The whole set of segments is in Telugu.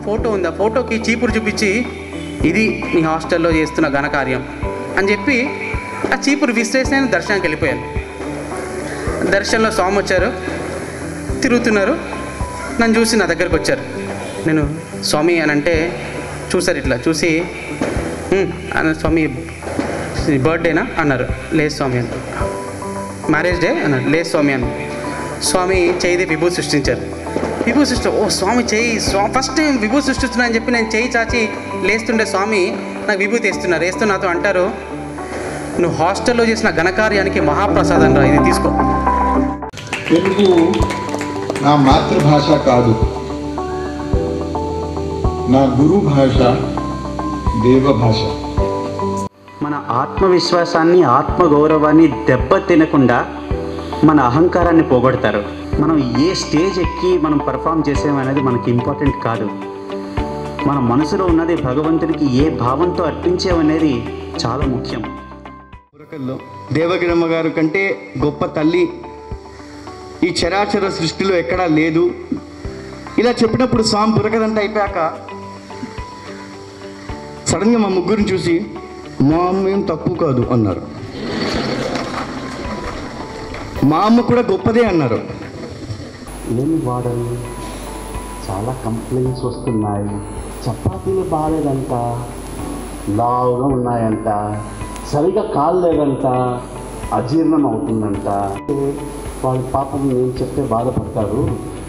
ఫోటో ఉంది, ఆ ఫోటోకి చీపురు చూపించి ఇది నీ హాస్టల్లో చేస్తున్న ఘనకార్యం అని చెప్పి ఆ చీపురు విసిరేసి నేను దర్శనానికి వెళ్ళిపోయాను. దర్శనంలో స్వామి వచ్చారు, తిరుగుతున్నారు, నన్ను చూసి నా దగ్గరకు వచ్చారు. నేను స్వామి అని అంటే చూసారు, ఇట్లా చూసి అన్నారు, స్వామి బర్త్డేనా అన్నారు. లేదు స్వామి అన్నారు. మ్యారేజ్ డే అన్నారు. లేదు స్వామి అన్నారు. స్వామి చేయిది విభూ సృష్టించారు. విభూ సృష్టి, ఓ స్వామి చేయి, స్వామి ఫస్ట్ టైం విభూ సృష్టిస్తున్నా అని చెప్పి నేను చేయి చాచి లేస్తుండే స్వామి నాకు విభూతి వేస్తున్నారు. వేస్తూ నాతో అంటారు, నువ్వు హాస్టల్లో చేసిన ఘనకార్యానికి మహాప్రసాదం రా, ఇది తీసుకో. తెలుగు నా మాతృభాష కాదు, నా గురు భాష, దేవభాష. మన ఆత్మవిశ్వాసాన్ని, ఆత్మగౌరవాన్ని దెబ్బతినకుండా మన అహంకారాన్ని పోగొడతారు. మనం ఏ స్టేజ్ ఎక్కి మనం పర్ఫామ్ చేసామనేది మనకి ఇంపార్టెంట్ కాదు. మన మనసులో ఉన్నది భగవంతుడికి ఏ భావంతో అర్పించామనేది చాలా ముఖ్యం. దేవగిరమ్మ గారు కంటే గొప్ప తల్లి ఈ చరాచర సృష్టిలో ఎక్కడా లేదు. ఇలా చెప్పినప్పుడు స్వామి బుర్రకథంతా అయిపోయాక సడన్గా మా ముగ్గురిని చూసి మా అమ్మ ఏం తప్పు కాదు అన్నారు. మా అమ్మ కూడా గొప్పదే అన్నారు. ఏమి వాడలు, చాలా కంప్లైంట్స్ వస్తున్నాయి, చపాతీలు బాగాలేదంట, లావుగా ఉన్నాయంట, సరిగా కాలేదంట, అజీర్ణం అవుతుందంట. వాళ్ళ పాపం నేను చెప్తే బాధపడతారు,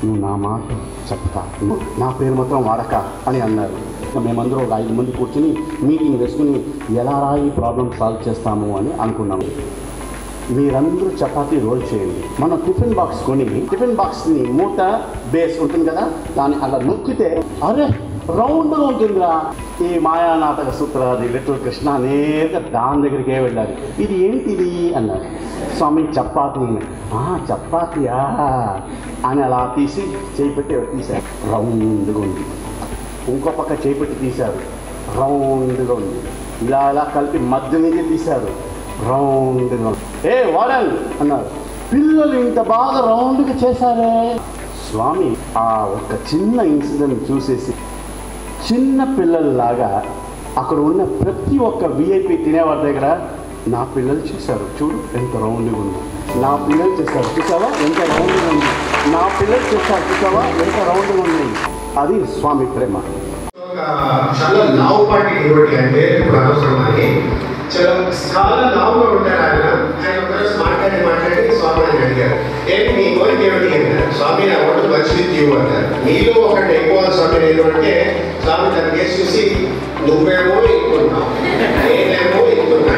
నువ్వు నా మాట చెప్తా, నా పేరు మాత్రం వాడక అని అన్నారు. మేమందరూ ఒక 5 మంది కూర్చుని మీటింగ్ వేసుకుని ఎలా ఈ ప్రాబ్లం సాల్వ్ చేస్తాము అని అనుకున్నాము. మీరందరూ చపాతీ రోల్ చేయండి. మనం టిఫిన్ బాక్స్ కొని, టిఫిన్ బాక్స్ని మూత బేస్ ఉంటుంది కదా, దాన్ని అలా నొక్కితే అరే రౌండ్గా ఉంటుందిరా. ఈ మాయా నాటక సూత్రాది లిటిల్ కృష్ణ నేరుగా దాని దగ్గరికే వెళ్ళాలి. ఇది ఏంటిది అన్నారు. స్వామి చపాతీ. చపాతీయా అని అలా తీసి చేయి పెట్టి తీశారు, రౌండ్గా ఉంది. ఇంకో పక్క చేయి పెట్టి తీశారు, రౌండ్గా ఉంది. ఇలా ఇలా కలిపి మధ్య నుంచి తీశారు, రౌండ్గా ఉంది. వాడన్ అన్నారు, పిల్లలు ఇంత బాగా రౌండ్గా చేశారే. స్వామి ఆ ఒక చిన్న ఇన్సిడెంట్ చూసేసి చిన్న పిల్లల్లాగా అక్కడ ఉన్న ప్రతి ఒక్క విఐపి తినేవారి దగ్గర నా పిల్లలు చేశారు, చూడు ఎంత రౌండ్గా ఉంది, నా పిల్లలు చేశారు చూసావా ఎంత రౌండ్గా ఉంది, నా పిల్లలు చేశారు చూసావా ఎంత రౌండ్గా ఉంది. అది స్వామి ప్రేమ. చాలా లావు పాటి డివోటీ అంటే ఇప్పుడు అనవసరం అని చాలా లావుగా ఉంటారు ఆయన ఒకరోజు మాట్లాడి స్వామి అని అడిగారు, ఏంటి మీ కోరిక ఏమిటి అన్నారు. స్వామి నా వాంట్ మచ్ విత్ యూ అన్నారు. మీలో ఒకటి ఎక్కువ స్వామి లేదు అంటే స్వామి తన కేసు చూసి నువ్వేమో ఎక్కున్నావు, నేనేమో ఎక్కున్నా,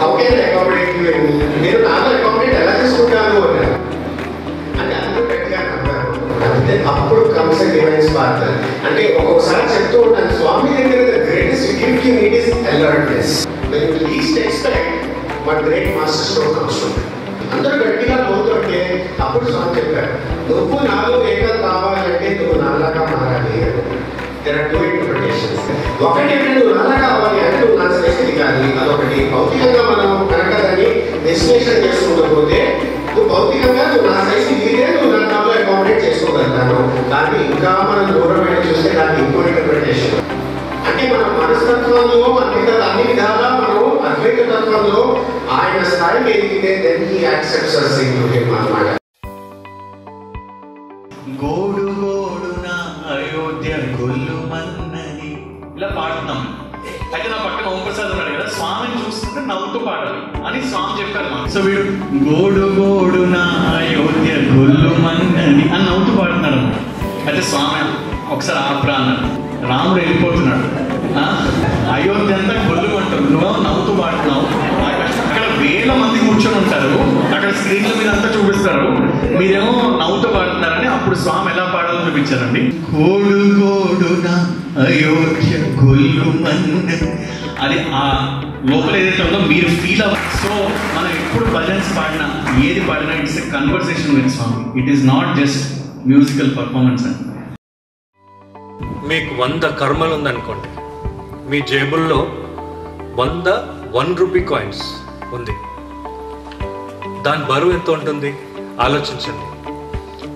హౌ కెన్ అకామిడేట్ యూ అని, నేను నాతో అకామిడేట్ ఎలా చేసుకుంటాను అన్నారు. అంటే అందరూ గట్టిగా నమ్మారు. అంటే అప్పుడు కమ్స్ డివైన్ స్పార్క్. అంటే ఒక్కొక్కసారి చెప్తూ ఉంటాను, స్వామి దగ్గర the greatest gift you need is alertness. when you least expect what great master stroke comes from. అందరూ గట్టిగా నవ్వుతుంటే అప్పుడు స్వామి చెప్పారు, నువ్వు నాలో ఏకం కావాలంటే నువ్వు నాలాగా మారాలి. there are 2 interpretations. ఒకటి నువ్వు నాలాగా అవ్వాలి అంటే నువ్వు నా సైజు దిగాలి, అదొకటి. భౌతికంగా మనం కనుక దాన్ని విశ్లేషణ చేసుకుంటూ నువ్వు భౌతికంగా నువ్వు నా సైజు దిగితే నువ్వు నాలో అకామిడేట్ చేసుకోగలుగుతాను. కానీ ఇంకా మనం దూరమైన చూస్తే దానికి ఇంకో ఇంటర్ప్రిటేషన్. అంటే మన మనస్తత్వంలో అన్ని విధాలా మనం అద్వైత తత్వంలో ఆయన స్థాయికి ఎదిగితే then he accepts us into him అన్నమాట. గోడు గోడున అయోధ్య గొల్లుమన్నది ఇలా పాడుతున్నాం. అయితే నా పక్కన ఓంప్రసాద్ ఉన్నాడు కదా, స్వామిని చూస్తుంటే నవ్వుతూ పాడాలి అని స్వామి చెప్పారు. సో వీడు గోడు గోడున అయోధ్య గొల్లుమన్నది అని నవ్వుతూ పాడుతున్నాడు. అయితే స్వామి ఒకసారి ఆప్రా అన్నాడు. రాముడు వెళ్ళిపోతున్నాడు, అయోధ్య అంతా గొల్లుమంటారు, నువ్వు నవ్వుతూ పాడుతున్నావు. అక్కడ వేల మంది కూర్చొని ఉంటారు, అక్కడ స్క్రీన్ల మీద అంతా చూపిస్తారు, మీరేమో నవ్వుతూ పాడుతున్నారని అప్పుడు స్వామి ఎలా పాడాలో చూపించారండి. గోడు గోడున అయోధ్య గొల్లుమన్నది, అది ఆ లోపల ఏదైతే ఉందో మీరు ఫీల్ అవ్వాలి. సో మనం ఎప్పుడు భజన్స్ పాడినా ఏది పాడినా it's a conversation with Swami. It is not just musical performance అని. మీకు 100 కర్మలు ఉందనుకోండి, మీ జేబుల్లో 100 1 రూపీ కాయిన్స్ ఉంది. దాని బరువు ఎంత ఉంటుంది ఆలోచించండి.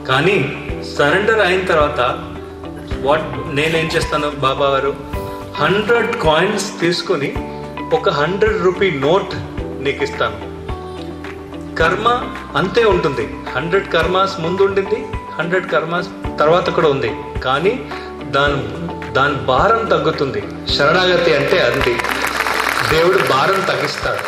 కానీ సరెండర్ అయిన తర్వాత నేనేం చేస్తాను బాబా వారు, 100 కాయిన్స్ తీసుకొని ఒక 100 రూపీ నోట్ నీకు ఇస్తాను. కర్మ అంతే ఉంటుంది. 100 కర్మాస్ ముందు ఉండింది, 100 కర్మాస్ తర్వాత కూడా ఉంది. కానీ దాని భారం తగ్గుతుంది. శరణాగతి అంటే అది, దేవుడు భారం తగ్గిస్తాడు.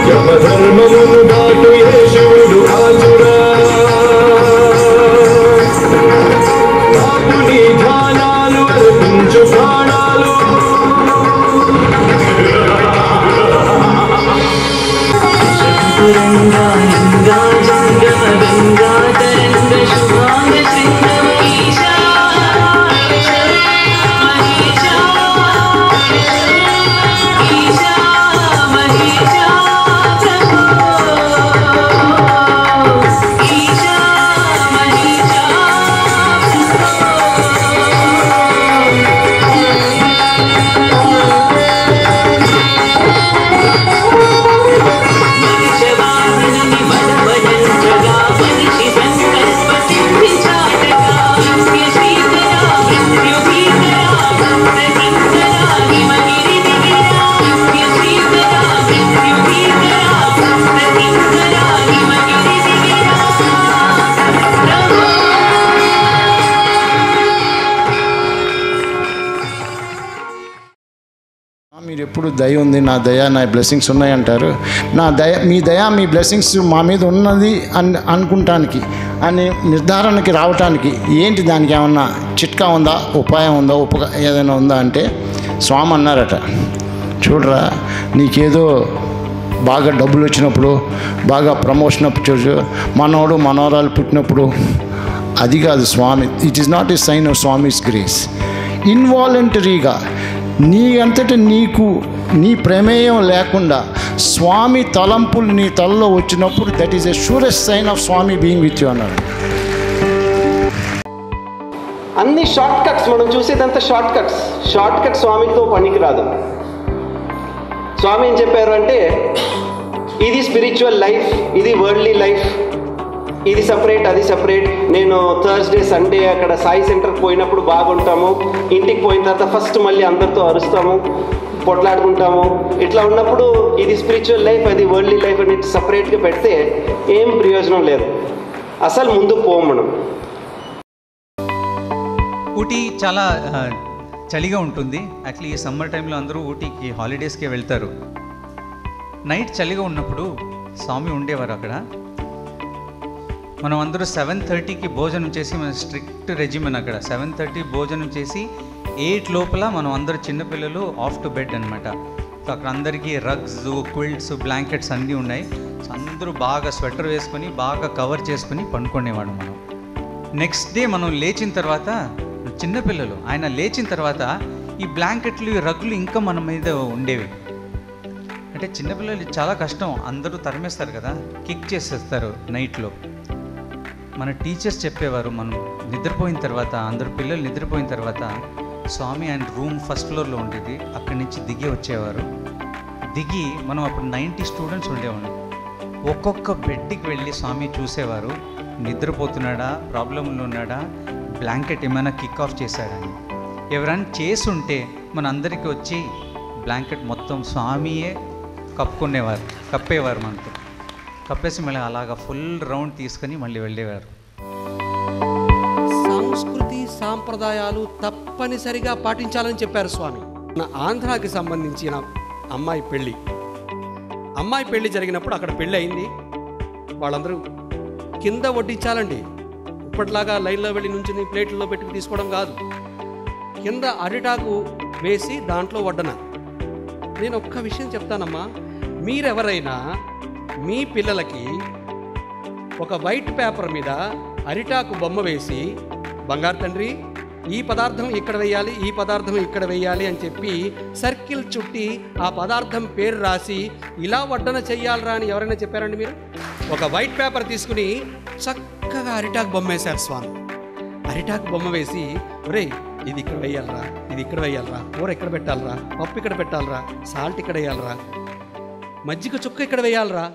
యమధర్మమును దాటు యేశువుడు ఆచురా, దాటు నీ ధ్యానాలు అర్పించు ప్రాణాలు. మీరు ఎప్పుడు దయ ఉంది, నా దయ నా బ్లెస్సింగ్స్ ఉన్నాయంటారు. నా దయ మీ దయ మీ బ్లెస్సింగ్స్ మా మీద ఉన్నది అని అనుకుంటానికి అని నిర్ధారణకి రావటానికి ఏంటి, దానికి ఏమన్నా చిట్కా ఉందా, ఉపాయం ఉందా, ఏదైనా ఉందా అంటే స్వామి అన్నారట, చూడరా నీకేదో బాగా డబ్బులు వచ్చినప్పుడు, బాగా ప్రమోషన్ వచ్చి మనోడు మనోరాలు పుట్టినప్పుడు అది కాదు స్వామి. It is not a sign of Swami's grace. ఇన్వాలంటరీగా నీ అంతటా నీకు నీ ప్రమేయం లేకుండా స్వామి తలంపులు నీ తలలో వచ్చినప్పుడు that is a surest sign of Swami being with you అన్నారు. అన్ని షార్ట్ కట్స్ మనం చూసేదంతా షార్ట్ కట్ స్వామితో పనికిరాదు. స్వామి ఏం చెప్పారు అంటే, ఇది స్పిరిచువల్ లైఫ్, ఇది వరల్డ్లీ లైఫ్, ఇది సపరేట్ అది సపరేట్. నేను థర్స్డే సండే అక్కడ సాయి సెంటర్కి పోయినప్పుడు బాగుంటాము, ఇంటికి పోయిన తర్వాత ఫస్ట్ మళ్ళీ అందరితో అరుస్తాము, పొట్లాడుకుంటాము. ఇట్లా ఉన్నప్పుడు ఇది స్పిరిచువల్ లైఫ్, అది వరల్డ్లీ లైఫ్ అని సపరేట్గా పెడితే ఏం ప్రయోజనం లేదు. అసలు ముందు పోం మనం. ఊటీ చాలా చలిగా ఉంటుంది. యాక్చువల్లీ ఈ సమ్మర్ టైంలో అందరూ ఊటీకి హాలిడేస్కే వెళ్తారు. నైట్ చలిగా ఉన్నప్పుడు స్వామి ఉండేవారు అక్కడ. మనం అందరూ 7:30కి భోజనం చేసి, మన స్ట్రిక్ట్ రెజిమెన్ అక్కడ 7:30 భోజనం చేసి 8 లోపల మనం అందరూ చిన్నపిల్లలు ఆఫ్ టు బెడ్ అనమాట. సో అక్కడ అందరికీ రగ్స్, క్విల్ట్స్, బ్లాంకెట్స్ అన్నీ ఉన్నాయి. సో అందరూ బాగా స్వెటర్ వేసుకొని బాగా కవర్ చేసుకొని పండుకునేవాడు మనం. నెక్స్ట్ డే మనం లేచిన తర్వాత, చిన్నపిల్లలు ఆయన లేచిన తర్వాత ఈ బ్లాంకెట్లు, ఈ రగ్గులు ఇంకా మన మీద ఉండేవి. అంటే చిన్నపిల్లలు చాలా కష్టం, అందరూ తరిమేస్తారు కదా, కిక్ చేసేస్తారు నైట్లో. మన టీచర్స్ చెప్పేవారు, మనం నిద్రపోయిన తర్వాత, అందరు పిల్లలు నిద్రపోయిన తర్వాత స్వామి ఆయన రూమ్ ఫస్ట్ ఫ్లోర్లో ఉండేది, అక్కడి నుంచి దిగి వచ్చేవారు. దిగి మనం అప్పుడు 90 స్టూడెంట్స్ ఉండేవాడు. ఒక్కొక్క బెడ్కి వెళ్ళి స్వామి చూసేవారు, నిద్రపోతున్నాడా, ప్రాబ్లంలో ఉన్నాడా, బ్లాంకెట్ ఏమైనా కిక్ ఆఫ్ చేశాడని. ఎవరైనా చేసుంటే మన అందరికీ వచ్చి బ్లాంకెట్ మొత్తం స్వామియే కప్పేవారు మనతో. కప్పేసి మళ్ళీ అలాగా ఫుల్ రౌండ్ తీసుకొని మళ్ళీ వెళ్ళేవారు. సంస్కృతి సాంప్రదాయాలు తప్పనిసరిగా పాటించాలని చెప్పారు స్వామి. నా ఆంధ్రాకి సంబంధించిన అమ్మాయి పెళ్ళి జరిగినప్పుడు అక్కడ పెళ్ళి అయింది. వాళ్ళందరూ కింద వడ్డించాలండి. ఇప్పటిలాగా లైన్లో వెళ్ళి నుంచి ప్లేట్లలో పెట్టుకు తీసుకోవడం కాదు. కింద అరిటాకు వేసి దాంట్లో వడ్డన. నేను ఒక్క విషయం చెప్తానమ్మా, మీరెవరైనా మీ పిల్లలకి ఒక వైట్ పేపర్ మీద అరిటాకు బొమ్మ వేసి, బంగారు తండ్రి ఈ పదార్థం ఇక్కడ వేయాలి, ఈ పదార్థం ఇక్కడ వేయాలి అని చెప్పి సర్కిల్ చుట్టి ఆ పదార్థం పేరు రాసి ఇలా వడ్డన చెయ్యాలరా అని ఎవరైనా చెప్పారండి మీరు? ఒక వైట్ పేపర్ తీసుకుని చక్కగా అరిటాకు బొమ్మ వేశారు స్వామి. అరిటాకు బొమ్మ వేసి, ఒరే ఇది ఇక్కడ వేయాలరా, ఇది ఇక్కడ వేయాలరా, కూర ఇక్కడ పెట్టాలరా, పప్పు ఇక్కడ పెట్టాలరా, సాల్ట్ ఇక్కడ వేయాలరా, మజ్జిగ చుక్క ఇక్కడ వేయాలరా,